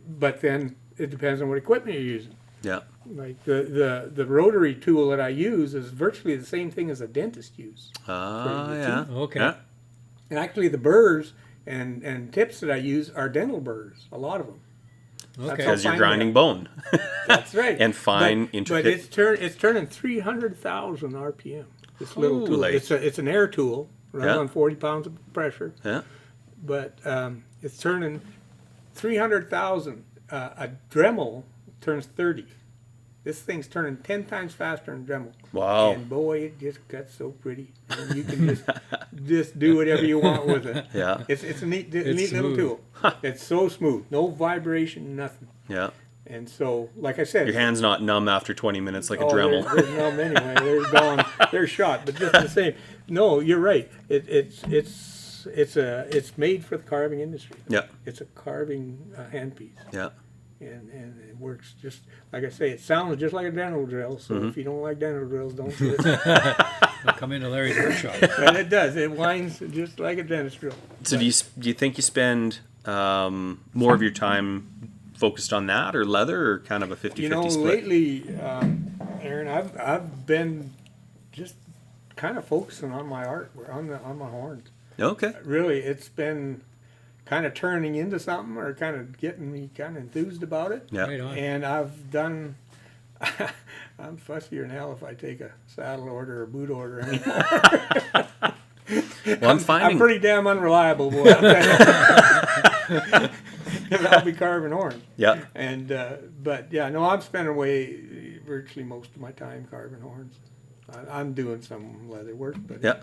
But then it depends on what equipment you're using. Yeah. Like the rotary tool that I use is virtually the same thing as a dentist uses. Ah, the yeah. Okay. Yeah. And actually, the burrs and tips that I use are dental burrs. A lot of them. Okay. Because you're fine grinding with bone. That's right. And fine, intricate. But it's turning 300,000 RPM. This little tool. Holy. It's an air tool, runs Yeah. on 40 pounds of pressure. Yeah. But it's turning 300,000. A Dremel turns 30. This thing's turning 10 times faster than Dremel. Wow. And boy, it just cuts so pretty. And you can just do whatever you want with it. Yeah. It's a neat It's little smooth. tool. It's so smooth, no vibration, nothing. Yeah. And so, like I said, Your hand's not numb after 20 minutes like a oh, Dremel. They're numb anyway. They're gone. They're shot. But just the same. No, you're right. It's made for the carving industry. Yeah. It's a carving handpiece. Yeah. And it works just like I say. It sounds just like a dental drill. So if you don't like dental drills, don't do it. I'll come into Larry's workshop. And it does. It winds just like a dentist drill. So do you think you spend more of your time focused on that or leather, or kind of a 50-50 split? Lately, Aaron, I've been just kind of focusing on my art, on my horns. Okay. Really, it's been kind of turning into something, or kind of getting me kind of enthused about it. Yeah. Right on. And I've done. I'm fussier than hell if I take a saddle order or boot order anymore. Well, I'm finding. I'm pretty damn unreliable, boy. Because I'll be carving horns. Yeah. And but yeah, no, I'm spending away virtually most of my time carving horns. I'm doing some leather work, but Yeah.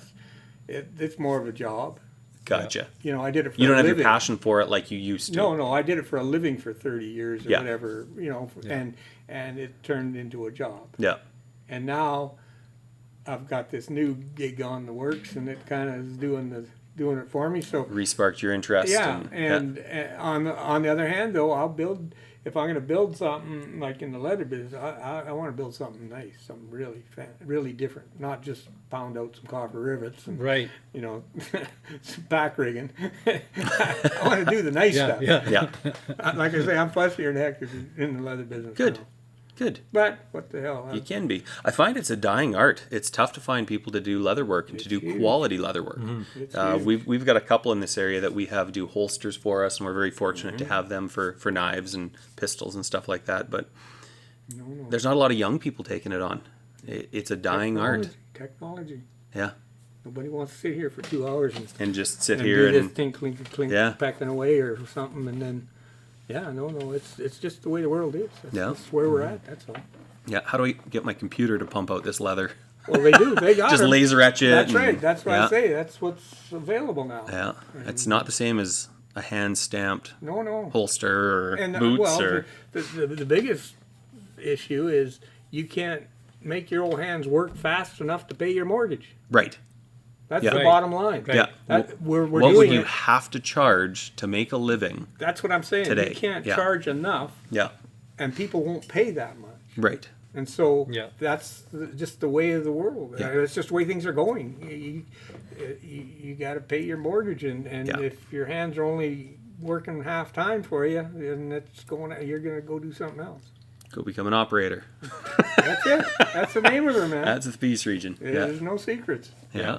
it's more of a job. Gotcha. You know, I did it for You don't a have living. your passion for it like you used to. No, I did it for a living for 30 years or Yeah. whatever, you know, and it turned into a job. Yeah. And now I've got this new gig on the works, and it kind of is doing it for me. So Resparked your interest. yeah, and on the other hand, though, I'll build. If I'm going to build something like in the leather business, I want to build something nice, something really different, not just pound out some copper rivets and Right. you know, some back rigging. I want to do the nice Yeah. stuff. Yeah. Yeah. Like I say, I'm fussier than heck in the leather business. Good. now. Good. But what the hell? You can be. I find it's a dying art. It's tough to find people to do leather work and to do huge. quality leather work. It's huge. We've got a couple in this area that we have do holsters for us, and we're very fortunate Mm-hmm. to have them for knives and pistols and stuff like that. But No. there's not a lot of young people taking it on. It's a dying art. Technology. Yeah. Nobody wants to sit here for 2 hours And just sit and here do this and thing, clink, clink, Yeah. pecking away or something, and then, yeah, no, it's just the way the world is. Yeah. That's where we're at. That's all. yeah. How do I get my computer to pump out this leather? Well, they do. They got Just them. laser etch it. That's and- right. That's what yeah. I say. That's what's available now. Yeah. It's not the same as a hand stamped No. holster or And boots well, or the biggest issue is you can't make your old hands work fast enough to pay your mortgage. right. That's Yeah. the Right. bottom line. Right. Yeah. We're What would doing you it. have to charge to make a living? That's what I'm saying. today? You can't Yeah. charge enough, Yeah. and people won't pay that much. Right. And so Yeah. that's just the way of the world. Yeah. That's just the way things are going. You got to pay your mortgage, and Yeah. if your hands are only working half time for you, then you're going to go do something else. Go become an operator. That's it. That's the name of it, man. That's the Peace region. Yeah. There's no secrets. Yeah.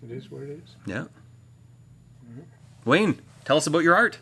It is what it is. Yeah. Wayne, tell us about your art.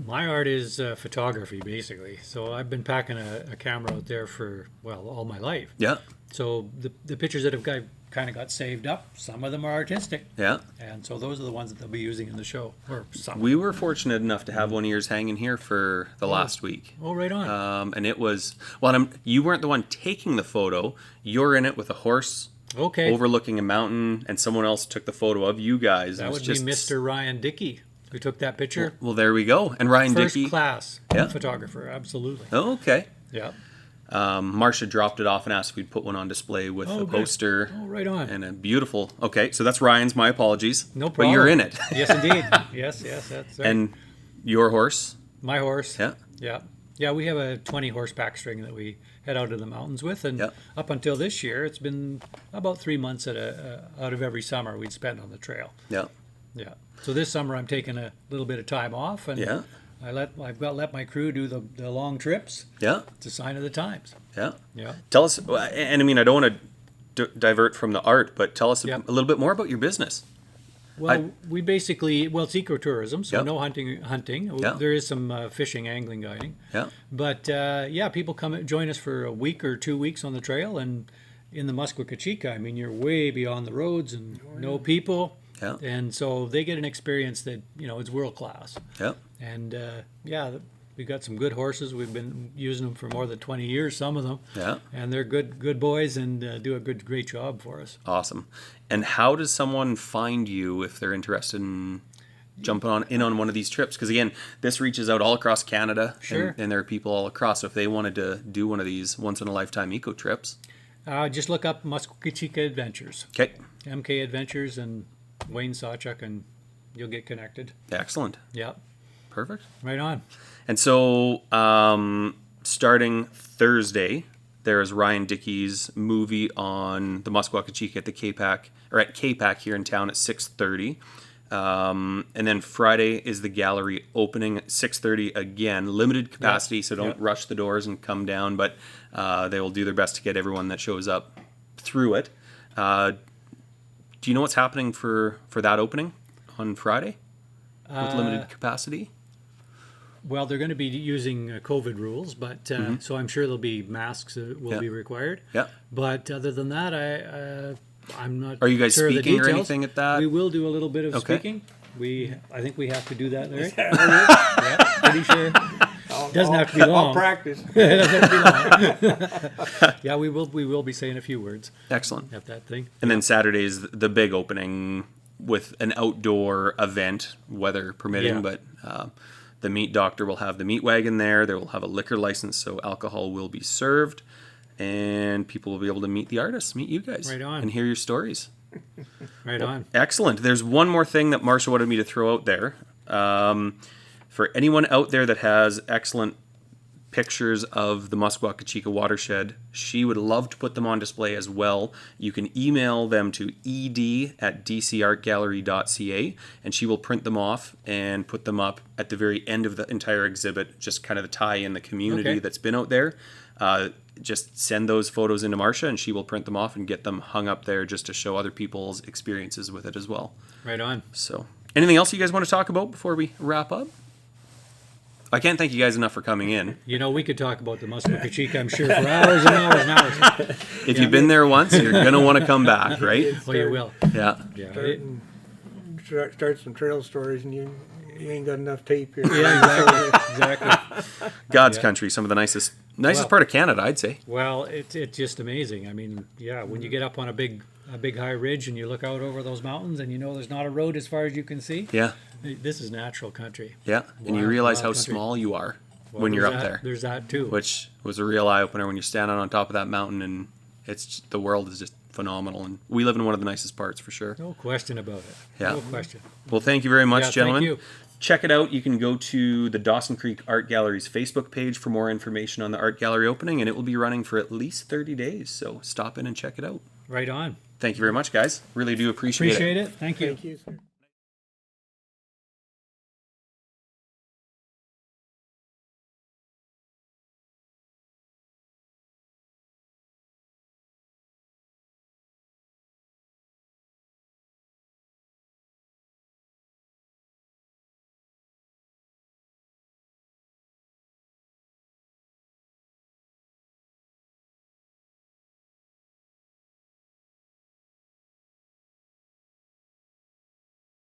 My art is photography, basically. So I've been packing a camera out there for, well, all my life. Yeah. So the pictures that have kind of got saved up, some of them are artistic. Yeah. And so those are the ones that they'll be using in the show. Or some. We were fortunate enough to have one of yours hanging here for the last week. Oh, right on. And it was, well, you weren't the one taking the photo. You're in it with a horse Okay. overlooking a mountain, and someone else took the photo of you guys. That It was would just be Mr. Ryan Dickie who took that picture. Well, there we go. And Ryan First Dickie. class Yeah. photographer, absolutely. Oh, okay. Yeah. Marcia dropped it off and asked if we'd put one on display with Oh, a good. poster Oh, right on. and a beautiful. Okay, so that's Ryan's. My apologies. No But you're problem. in it. Yes, indeed. Yes, that's right. And your horse. My horse. Yeah. Yeah. Yeah, we have a 20 horse pack string that we head out to the mountains with, and Yeah. up until this year, it's been about 3 months out of every summer we'd spend on the trail. Yeah. Yeah. So this summer I'm taking a little bit of time off, and Yeah. I've got let my crew do the long trips. Yeah. It's a sign of the times. Yeah. Yeah. Tell us, and I mean, I don't want to divert from the art, but tell us Yep. a little bit more about your business. Well, we basically it's ecotourism, so Yep. no hunting. Yeah. There is some fishing, angling, guiding. Yeah. But yeah, people come join us for a week or 2 weeks on the trail, and in the Muskwa-Kechika, I mean, you're way beyond the roads and no people, Yeah. and so they get an experience that is world class. Yeah. And yeah, we've got some good horses. We've been using them for more than 20 years, some of them. Yeah. And they're good boys and do a great job for us. Awesome. And how does someone find you if they're interested in jumping in on one of these trips? Because again, this reaches out all across Canada, Sure. and there are people all across. So if they wanted to do one of these once in a lifetime eco trips, Just look up Muskwa-Kechika Adventures, okay, MK Adventures, and Wayne Sawchuk, and you'll get connected. excellent, Yeah, perfect. right on. And so, starting Thursday, there is Ryan Dickie's movie on the Muskwa-Kechika at the K-Pac, or at K-Pac here in town at 6:30. And then Friday is the gallery opening at 6:30 again, limited capacity, so don't rush the doors and come down, but they will do their best to get everyone that shows up through it. Do you know what's happening for that opening on Friday with limited capacity? Well, they're going to be using COVID rules, but so I'm sure there'll be masks that will be required. Yeah. But other than that, I'm not. Are you guys sure of the speaking or details. anything at that? We will do a little bit of Okay. speaking. I think we have to do that, Larry. Yeah, pretty sure. Doesn't have to be long. I'll practice. It doesn't have to be long. Yeah, we will be saying a few words Excellent. at that thing. And then Saturday's the big opening with an outdoor event, weather permitting. Yeah. But the meat doctor will have the meat wagon there. They will have a liquor license, so alcohol will be served. And people will be able to meet the artists, meet you guys. Right on. And hear your stories. Right on. Excellent. There's one more thing that Marsha wanted me to throw out there. For anyone out there that has excellent pictures of the Muskwa-Kechika watershed, she would love to put them on display as well. You can email them to ed@dcartgallery.ca, and she will print them off and put them up at the very end of the entire exhibit, just kind of the tie in the community Okay. that's been out there. Just send those photos into Marsha, and she will print them off and get them hung up there just to show other people's experiences with it as well. Right on. So, anything else you guys want to talk about before we wrap up? I can't thank you guys enough for coming in. You know, we could talk about the Muskwa-Kechika, I'm sure, for hours and hours and hours. If you've been there once, you're going to want to come back, right? Oh, you will. Yeah. Yeah. Start some trail stories, and you ain't got enough tape here. Yeah, exactly. God's Yeah. country, some of the nicest Well- part of Canada, I'd say. Well, it's just amazing. I mean, yeah, when you get up on a big high ridge and you look out over those mountains and you know there's not a road as far as you can see. Yeah. This is natural country. Yeah. And you Wild, realize wild how country. small you are Well, when you're there's up that- there, There's that too. which was a real eye opener when you're standing on top of that mountain, and the world is just phenomenal. And we live in one of the nicest parts for sure. No question about it. Yeah. No question. Well, thank you very much, Yeah, thank gentlemen. you. Check it out. You can go to the Dawson Creek Art Gallery's Facebook page for more information on the art gallery opening, and it will be running for at least 30 days. So stop in and check it out. Right on. Thank you very much, guys. Really do appreciate it. Appreciate it. Thank you. Thank you, sir.